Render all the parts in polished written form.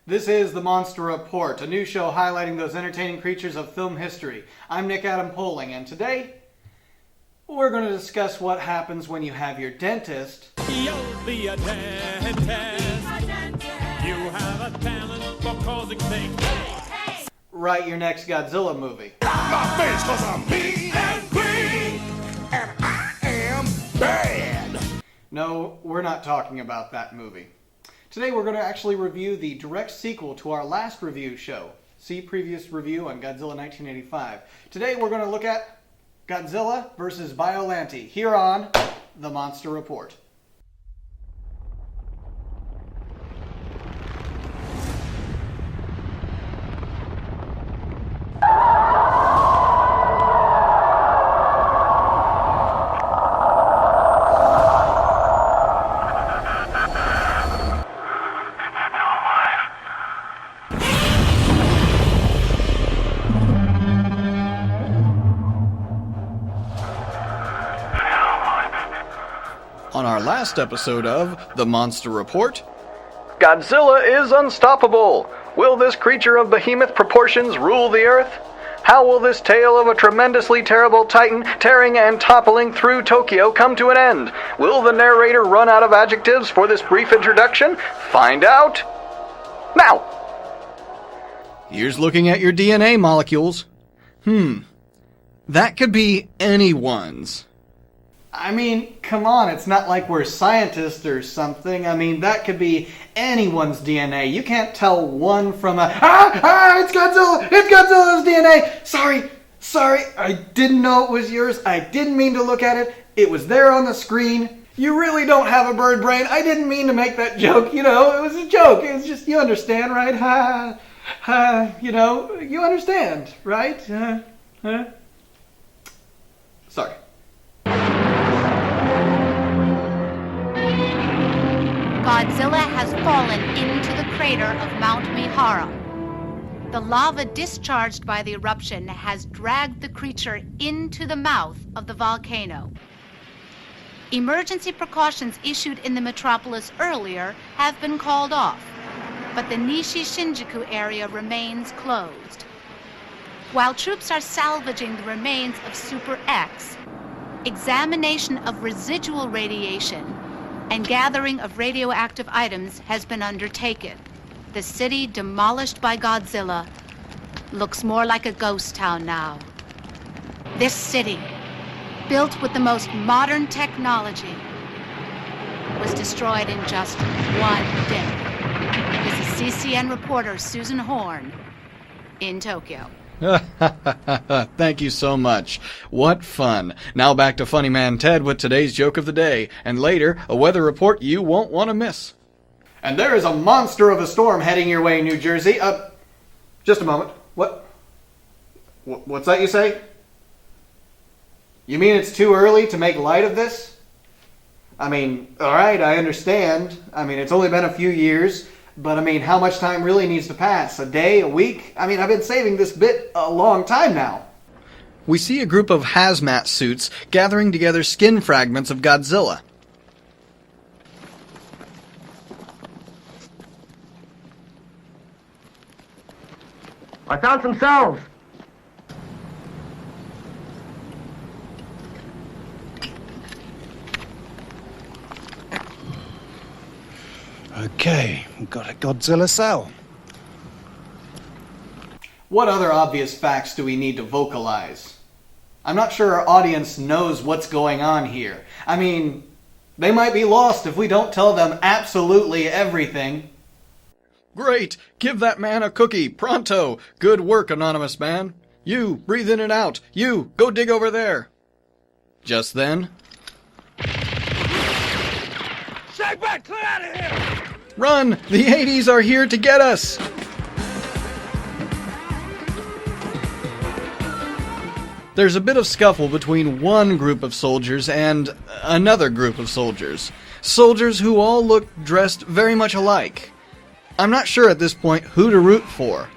This is The Monster Report, a new show highlighting those entertaining creatures of film history. I'm Nick Adam Poling, and today we're going to discuss what happens when you have your dentist. You'll be a dentist. You have a talent for causing things. Write your next Godzilla movie. My face 'cause I'm mean and green, and I am bad. No, we're not talking about that movie. Today we're going to actually review the direct sequel to our last review show. See previous review on Godzilla 1985. Today we're going to look at Godzilla vs. Biollante here on The Monster Report. On our last episode of The Monster Report, Godzilla is unstoppable. Will this creature of behemoth proportions rule the earth? How will this tale of a tremendously terrible titan tearing and toppling through Tokyo come to an end? Will the narrator run out of adjectives for this brief introduction? Find out now! Here's looking at your DNA molecules. That could be anyone's. I mean, come on, it's not like we're scientists or something. I mean, that could be anyone's DNA. You can't tell one from a, it's Godzilla! It's Godzilla's DNA! Sorry, I didn't know it was yours. I didn't mean to look at it. It was there on the screen. You really don't have a bird brain. I didn't mean to make that joke, it was a joke. It was just, you understand, right? You understand, right? Sorry. Godzilla has fallen into the crater of Mount Mihara. The lava discharged by the eruption has dragged the creature into the mouth of the volcano. Emergency precautions issued in the metropolis earlier have been called off, but the Nishi-Shinjuku area remains closed. While troops are salvaging the remains of Super X, examination of residual radiation and gathering of radioactive items has been undertaken. The city demolished by Godzilla looks more like a ghost town now. This city, built with the most modern technology, was destroyed in just one day. This is CCN reporter Susan Horn in Tokyo. Thank you so much. What fun. Now back to Funny Man Ted with today's joke of the day, and later, a weather report you won't want to miss. And there is a monster of a storm heading your way, New Jersey. Just a moment. What's that you say? You mean it's too early to make light of this? I mean, alright, I understand. I mean, it's only been a few years. But, how much time really needs to pass? A day? A week? I've been saving this bit a long time now. We see a group of hazmat suits gathering together skin fragments of Godzilla. I found some cells. Okay, we've got a Godzilla cell. What other obvious facts do we need to vocalize? I'm not sure our audience knows what's going on here. They might be lost if we don't tell them absolutely everything. Great! Give that man a cookie, pronto! Good work, anonymous man. You, breathe in and out. You, go dig over there. Just then... Shake back, clear out of here! Run! The 80s are here to get us! There's a bit of scuffle between one group of soldiers and another group of soldiers. Soldiers who all look dressed very much alike. I'm not sure at this point who to root for.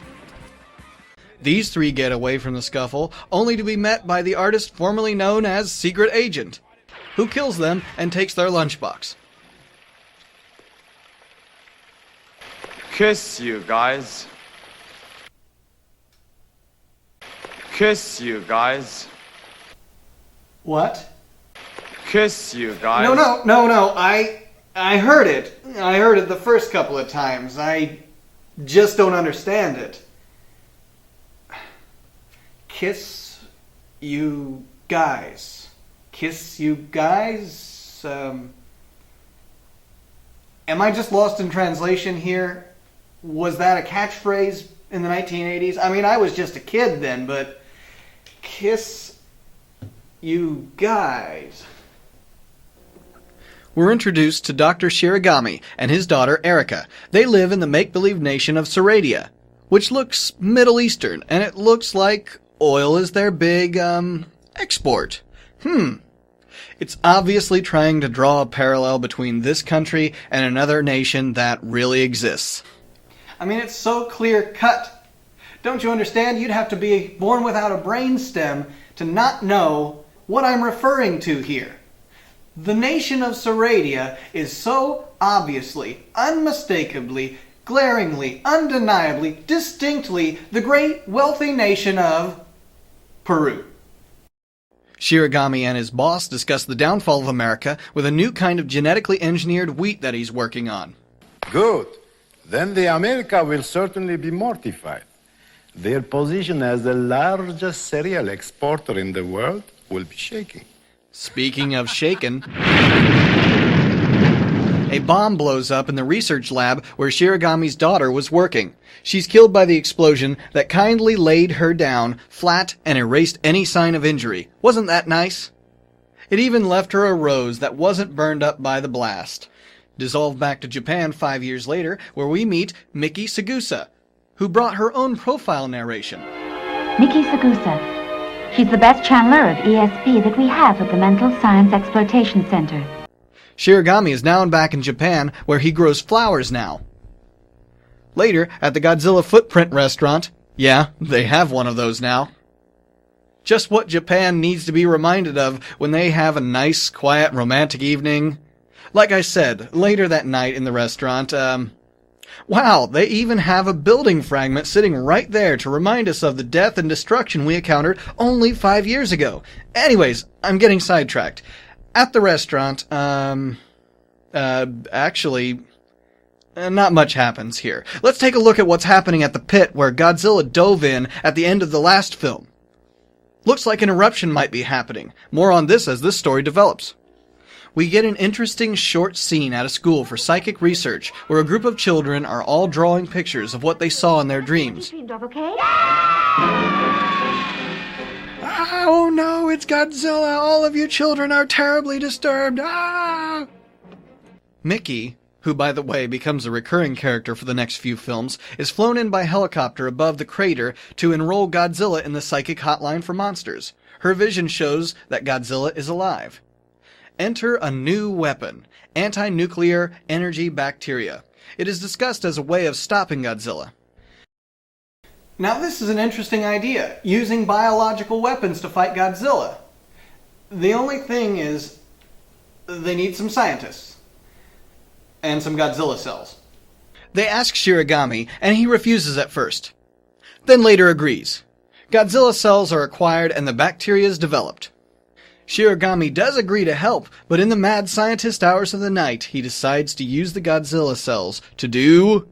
These three get away from the scuffle, only to be met by the artist formerly known as Secret Agent, who kills them and takes their lunchbox. Kiss you guys. Kiss you guys. What? Kiss you guys. No. I heard it. I heard it the first couple of times. I just don't understand it. Kiss you guys. Kiss you guys? Am I just lost in translation here? Was that a catchphrase in the 1980s? I mean, I was just a kid then, but kiss you guys. We're introduced to Dr. Shiragami and his daughter Erica. They live in the make-believe nation of Saradia, which looks Middle Eastern, and it looks like oil is their big, export. It's obviously trying to draw a parallel between this country and another nation that really exists. I mean, it's so clear-cut. Don't you understand? You'd have to be born without a brain stem to not know what I'm referring to here. The nation of Saradia is so obviously, unmistakably, glaringly, undeniably, distinctly the great wealthy nation of Peru. Shiragami and his boss discuss the downfall of America with a new kind of genetically engineered wheat that he's working on. Good. Then the America will certainly be mortified. Their position as the largest cereal exporter in the world will be shaking. Speaking of shaken, a bomb blows up in the research lab where Shiragami's daughter was working. She's killed by the explosion that kindly laid her down flat and erased any sign of injury. Wasn't that nice? It even left her a rose that wasn't burned up by the blast. Dissolved back to Japan 5 years later, where we meet Miki Sagusa, who brought her own profile narration. Miki Sagusa. She's the best channeler of ESP that we have at the Mental Science Exploitation Center. Shiragami is now back in Japan, where he grows flowers now. Later, at the Godzilla Footprint restaurant, yeah, they have one of those now. Just what Japan needs to be reminded of when they have a nice, quiet, romantic evening. Like I said, later that night in the restaurant, wow, they even have a building fragment sitting right there to remind us of the death and destruction we encountered only 5 years ago. Anyways, I'm getting sidetracked. At the restaurant, actually, not much happens here. Let's take a look at what's happening at the pit where Godzilla dove in at the end of the last film. Looks like an eruption might be happening. More on this as this story develops. We get an interesting short scene at a school for psychic research where a group of children are all drawing pictures of what they saw in their dreams. Oh no, it's Godzilla! All of you children are terribly disturbed! Ah! Mickey, who by the way becomes a recurring character for the next few films, is flown in by helicopter above the crater to enroll Godzilla in the psychic hotline for monsters. Her vision shows that Godzilla is alive. Enter a new weapon, anti-nuclear energy bacteria. It is discussed as a way of stopping Godzilla. Now this is an interesting idea, using biological weapons to fight Godzilla. The only thing is, they need some scientists. And some Godzilla cells. They ask Shiragami, and he refuses at first. Then later agrees. Godzilla cells are acquired and the bacteria is developed. Shiragami does agree to help, but in the mad scientist hours of the night, he decides to use the Godzilla cells to do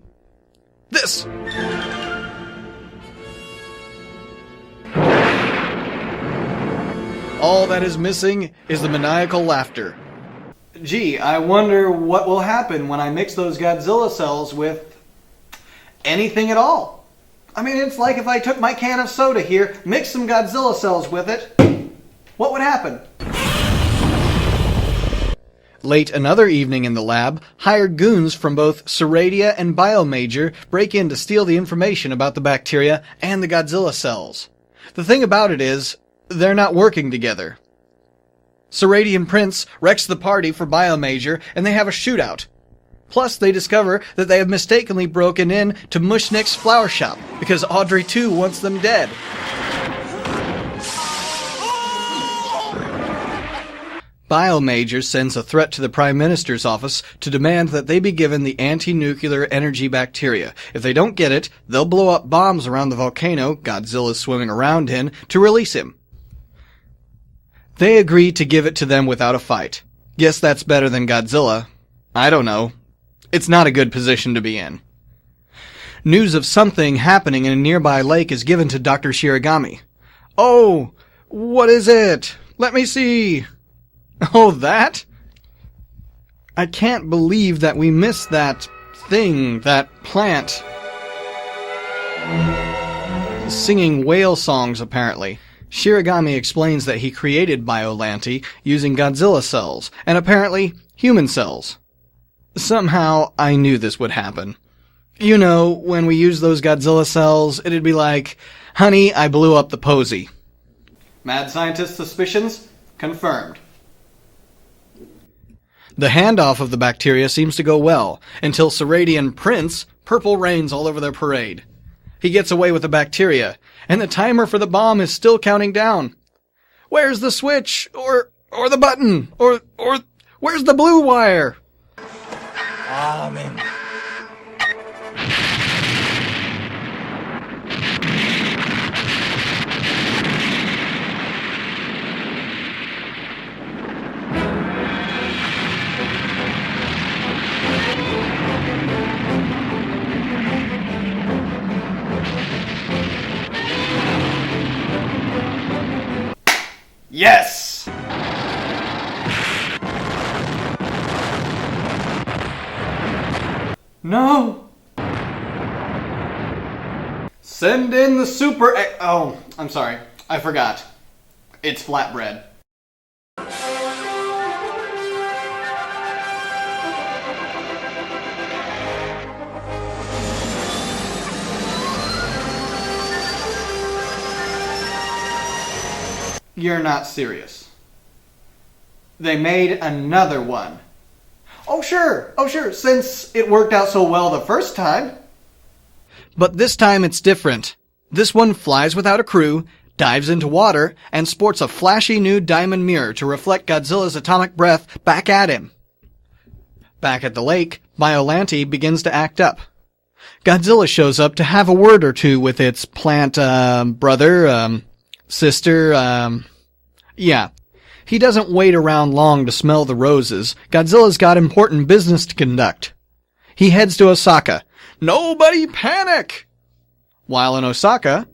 this. All that is missing is the maniacal laughter. Gee, I wonder what will happen when I mix those Godzilla cells with anything at all. I mean, it's like if I took my can of soda here, mixed some Godzilla cells with it, what would happen? Late another evening in the lab, hired goons from both Saradia and Biomajor break in to steal the information about the bacteria and the Godzilla cells. The thing about it is, they're not working together. Saradian Prince wrecks the party for Biomajor, and they have a shootout. Plus, they discover that they have mistakenly broken in to Mushnik's flower shop, because Audrey 2 wants them dead. Biomajor sends a threat to the Prime Minister's office to demand that they be given the anti-nuclear energy bacteria. If they don't get it, they'll blow up bombs around the volcano Godzilla's swimming around in to release him. They agree to give it to them without a fight. Guess that's better than Godzilla. I don't know. It's not a good position to be in. News of something happening in a nearby lake is given to Dr. Shiragami. Oh, what is it? Let me see. Oh, that? I can't believe that we missed that thing, that plant. Singing whale songs, apparently. Shiragami explains that he created Biollante using Godzilla cells, and apparently human cells. Somehow, I knew this would happen. You know, when we use those Godzilla cells, it'd be like, honey, I blew up the posy. Mad scientist suspicions? Confirmed. The handoff of the bacteria seems to go well, until Seradian Prince purple rains all over their parade. He gets away with the bacteria, and the timer for the bomb is still counting down. Where's the switch? Or the button? Or where's the blue wire? Amen. Yes! No! Send in the super... Oh, I'm sorry. I forgot. It's flatbread. You're not serious. They made another one. Oh sure, since it worked out so well the first time. But this time it's different. This one flies without a crew, dives into water, and sports a flashy new diamond mirror to reflect Godzilla's atomic breath back at him. Back at the lake, Biollante begins to act up. Godzilla shows up to have a word or two with its plant, brother, sister, yeah. He doesn't wait around long to smell the roses. Godzilla's got important business to conduct. He heads to Osaka. Nobody panic! While in Osaka...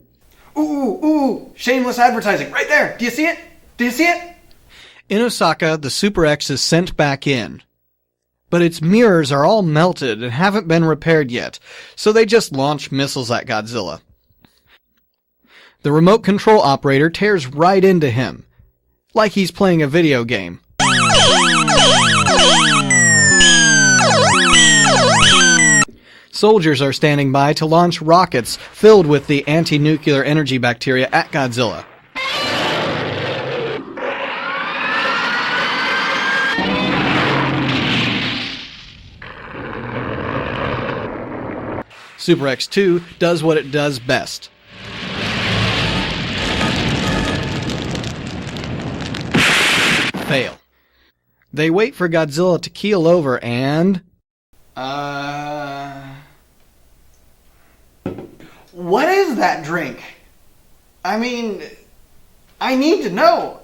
Ooh, shameless advertising. Right there. Do you see it? In Osaka, the Super X is sent back in. But its mirrors are all melted and haven't been repaired yet, so they just launch missiles at Godzilla. The remote control operator tears right into him, like he's playing a video game. Soldiers are standing by to launch rockets filled with the anti-nuclear energy bacteria at Godzilla. Super X2 does what it does best. Fail. They wait for Godzilla to keel over and... What is that drink? I mean, I need to know.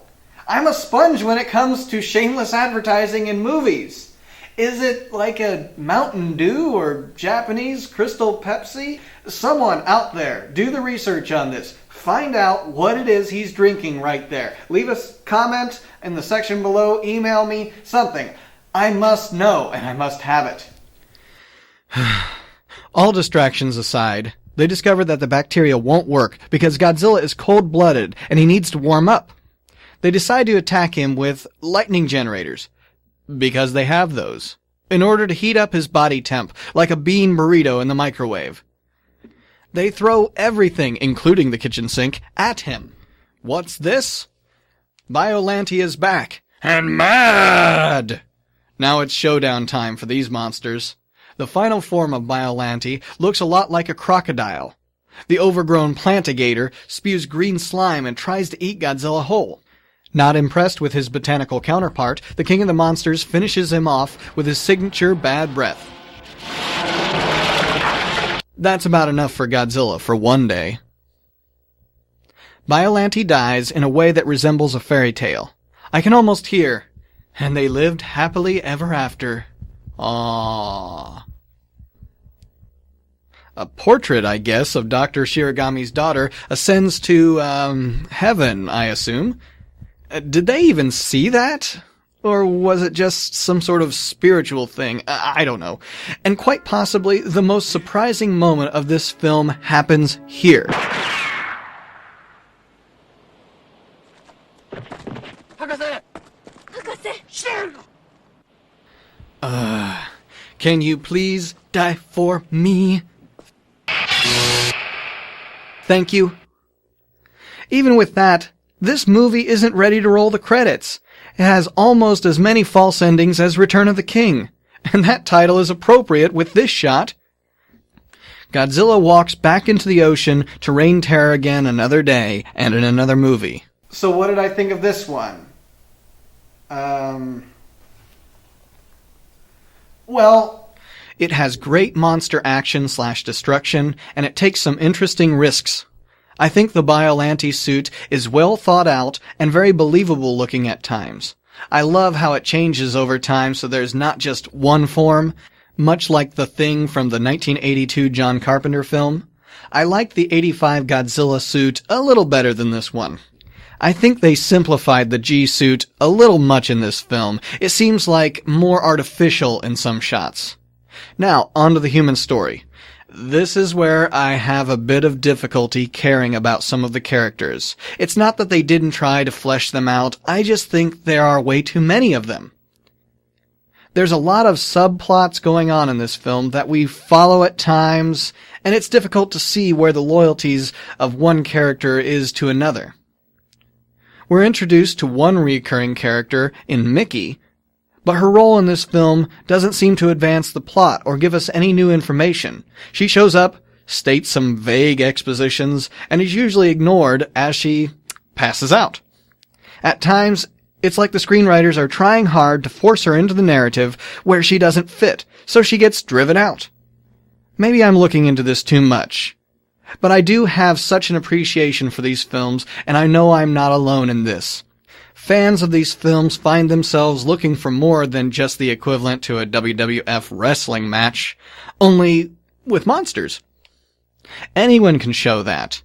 I'm a sponge when it comes to shameless advertising in movies. Is it like a Mountain Dew or Japanese Crystal Pepsi? Someone out there, do the research on this. Find out what it is he's drinking right there. Leave a comment in the section below. Email me something. I must know, and I must have it. All distractions aside, they discover that the bacteria won't work because Godzilla is cold-blooded and he needs to warm up. They decide to attack him with lightning generators, because they have those, in order to heat up his body temp like a bean burrito in the microwave. They throw everything, including the kitchen sink, at him. What's this? Biollante is back, and mad! Now it's showdown time for these monsters. The final form of Biollante looks a lot like a crocodile. The overgrown plantigator spews green slime and tries to eat Godzilla whole. Not impressed with his botanical counterpart, the King of the Monsters finishes him off with his signature bad breath. That's about enough for Godzilla for one day. Biollante dies in a way that resembles a fairy tale. I can almost hear, "And they lived happily ever after." Aww. A portrait, I guess, of Dr. Shiragami's daughter ascends to, heaven, I assume. Did they even see that? Or was it just some sort of spiritual thing? I don't know. And quite possibly, the most surprising moment of this film happens here. Can you please die for me? Thank you. Even with that, this movie isn't ready to roll the credits. It has almost as many false endings as Return of the King, and that title is appropriate with this shot. Godzilla walks back into the ocean to rain terror again another day and in another movie. So what did I think of this one? Well, it has great monster action/destruction, and it takes some interesting risks. I think the Biollante suit is well thought out and very believable looking at times. I love how it changes over time so there's not just one form, much like the Thing from the 1982 John Carpenter film. I like the 85 Godzilla suit a little better than this one. I think they simplified the G-suit a little much in this film. It seems like more artificial in some shots. Now, on to the human story. This is where I have a bit of difficulty caring about some of the characters. It's not that they didn't try to flesh them out, I just think there are way too many of them. There's a lot of subplots going on in this film that we follow at times, and it's difficult to see where the loyalties of one character is to another. We're introduced to one recurring character in Mickey, but her role in this film doesn't seem to advance the plot or give us any new information. She shows up, states some vague expositions, and is usually ignored as she passes out. At times, it's like the screenwriters are trying hard to force her into the narrative where she doesn't fit, so she gets driven out. Maybe I'm looking into this too much. But I do have such an appreciation for these films, and I know I'm not alone in this. Fans of these films find themselves looking for more than just the equivalent to a WWF wrestling match, only with monsters. Anyone can show that.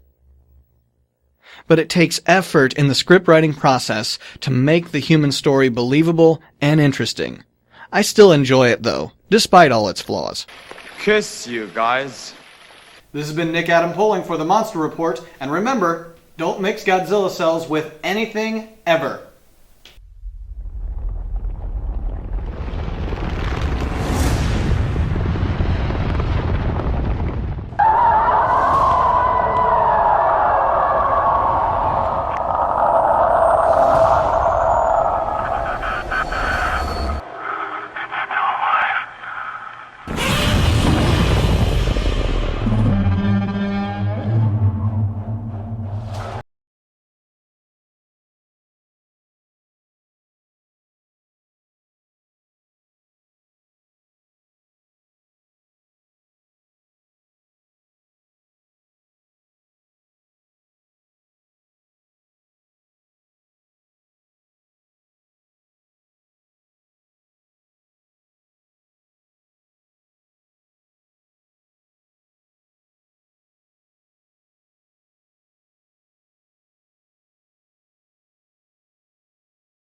But it takes effort in the scriptwriting process to make the human story believable and interesting. I still enjoy it, though, despite all its flaws. Kiss you guys. This has been Nick Adam Poling for the Monster Report, and remember, don't mix Godzilla cells with anything ever.